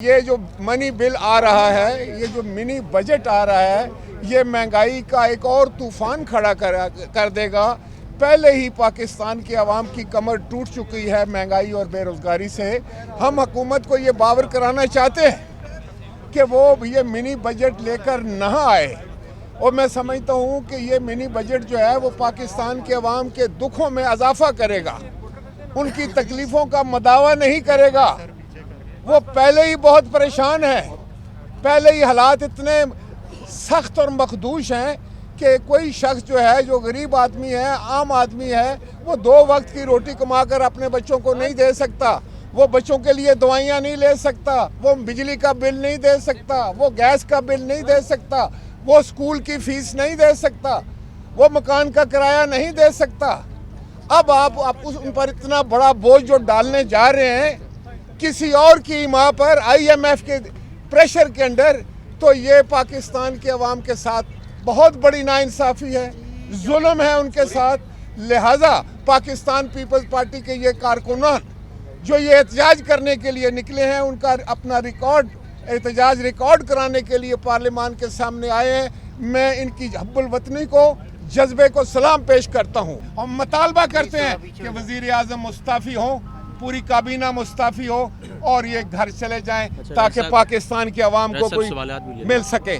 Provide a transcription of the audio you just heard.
ये जो money bill आ रहा है, ये जो मिनी बजट आ रहा है, ये महंगाई का एक और तूफान खड़ा कर देगा। पहले ही पाकिस्तान की आवाम की कमर टूट चुकी है महंगाई और बेरोजगारी से। हम हुकूमत को ये बावर कराना चाहते हैं कि वो ये मिनी बजट लेकर ना आए, और मैं समझता हूँ कि ये मिनी बजट जो है वो पाकिस्तान के अवाम के दुखों में इजाफा करेगा, उनकी तकलीफ़ों का मदावा नहीं करेगा। वो पहले ही बहुत परेशान है, पहले ही हालात इतने सख्त और मखदूश हैं कि कोई शख्स जो है, जो गरीब आदमी है, आम आदमी है, वो 2 वक्त की रोटी कमाकर अपने बच्चों को नहीं दे सकता, वो बच्चों के लिए दवाइयाँ नहीं ले सकता, वो बिजली का बिल नहीं दे सकता, वो गैस का बिल नहीं दे सकता, वो स्कूल की फीस नहीं दे सकता, वो मकान का किराया नहीं दे सकता। अब आप उन पर इतना बड़ा बोझ जो डालने जा रहे हैं किसी और की माँ पर, IMF के प्रेशर के अंडर, तो ये पाकिस्तान के अवाम के साथ बहुत बड़ी नाइंसाफ़ी है, जुल्म है उनके साथ। लिहाजा पाकिस्तान पीपल्स पार्टी के ये कारकुनान जो ये एहतजाज करने के लिए निकले हैं, उनका अपना एहतजाज रिकॉर्ड कराने के लिए पार्लियामान के सामने आए हैं। मैं इनकी हब्बुल वतनी को, जज्बे को सलाम पेश करता हूँ। हम मुतालबा करते हैं कि वज़ीर आज़म मुस्ताफ़ी हों, पूरी काबीना मुस्ताफ़ी हो और ये घर चले जाएं, ताकि पाकिस्तान की आवाम को कोई मिल सके।